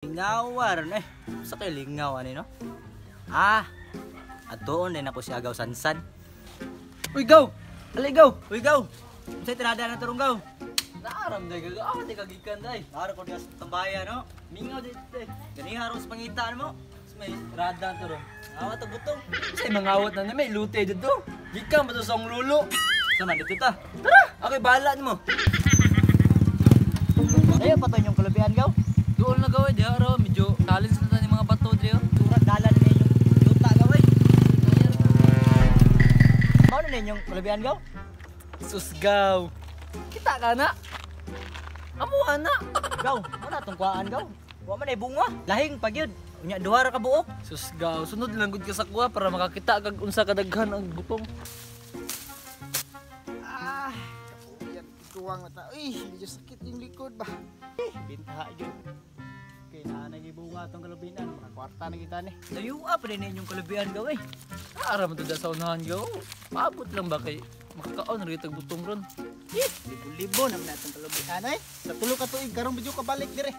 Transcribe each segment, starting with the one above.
Lingawan eh. Sa kay lingaw ani no? Ah. Atoon din ako si Agaw Sansan. Uy, gaw! Ali, gaw! Uy, gaw! Unsay tirada na turong gaw? Naaram day gaw. Awa di kagikan day. Ara ko dias tambaya no. Mingaw di day. Gani haros pangitaan mo. May tirada turong. Awa to butong. Say mangawat na may lute dito. Gikan ba to sa lulo? Sama dito ta. Tara, ako'y bahala nimo. Ayo patoy yung kalabihan gaw. Doon na gawin, di araw medyo challenge na tani mga bato dito. Surat dalan na yung yuta gaw eh. Mao na yung kalabihan gaw? Susgaw. Kita ka na. Amuha na. Gaw, ano tong kuhaan gaw? Wa man ay bunga. Lahing pagyud. Unya duha ra ka buok. Susgaw, sunod lang gud ka sa kuha para makakita kag unsa kadaghan ang butong. Ah, kapuyan tuwang mata. Uy, medyo sakit yung likod ba. Bintaha yun. Kaya na nagibunga itong kalubinan. Mga kwarta na kita ni. Layua pa rin yung kalubihan gaw eh. Ara man to da sa unahan gaw. Paabot lang ba kay makakaon ra itong butong ron. Libo-libo naman na itong kalubihan ay. Sa tulo ka tuig, karong medyo kabalik dire.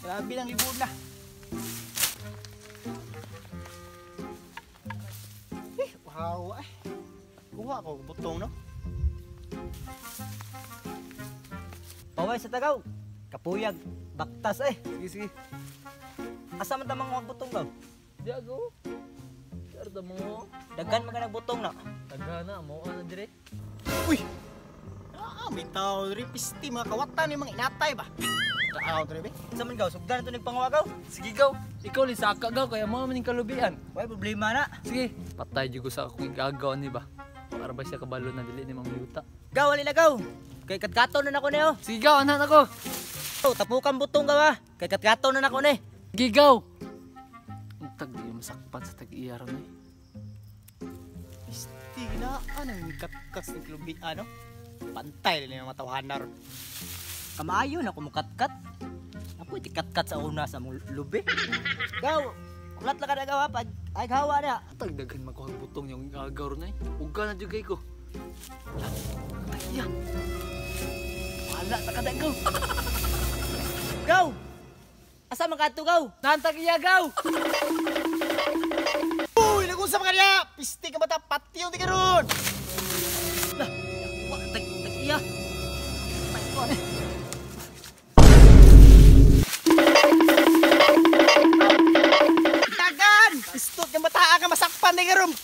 Grabe ng libo na. Wow, ay. Kuha ko butong no. Paway sa tagaw. Kapuyag. Baktas eh. Sige sige. Asa man tamang mga butong gaw? Di ako. Sarta mo. Daghan man ka nagbutong na. Tagana mo ana dire. Uy! Ah, may tao rin pisti, mga kawatan yung mga inatay ba? Tao rin ba? Asa man gaw? Sugdan ito nagpangawa gaw? Sige gaw. Ikaw li saka gaw kaya mo man ning kalubian. Way problema na. Sige, patay jud ko sa akong gagaw ni ba. Para ba siya kabalo na dili ni Mang Yuta. Gaw, ali na gaw. Kay katkaton na nako niyo. Sige gaw, anak ako. Oh, tapukan butong gaw ah. Kay katkaton na nako ni. Sige gaw. Ang tag di masakpan sa tag-iyar ni. Pisti na, anong katkas ng kalubihan no? Pantay rin yung matawahan na ron. Kamayo na kumukatkat. Apo iti katkat sa una sa mong lubi. Gaw, ulat lang ka na gaw ha. Pag ay gawa na. Tag daghan makuha ang butong yung gagaw ron ay. Uga na jud kay ko. Ay, wala ta kada gaw. Gaw! Asa man kadto gaw? Nantag iya gaw. Uy, nag-usap ka niya! Pisti ka bata, patiyo di ka ron! Lah, wa tag-iya. May ko na. Tagan! Pistot yung bata ka, masakpan di ka ron!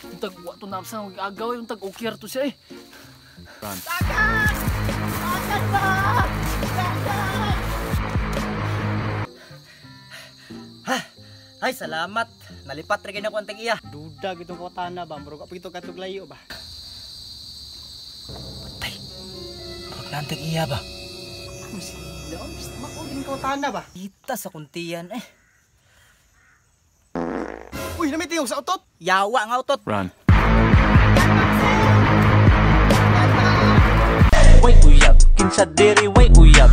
Ang tag wa to napsa ang gagaw yung tag ukir to siya eh. Tagan! Tagan ba? Tagan! Ay, salamat. Nalipat rin ako ang tag-iya. Duda gitong kotana ba? Murag apa gito katuglayo ba? Patay. Huwag na ang tag-iya ba? Ano sila? Pisti makuling kotana ba? Kita sa kuntiyan eh. Uy, namitiyong sa utot! Yawa nga utot. Run. Way uyab, kinsa diri way uyab.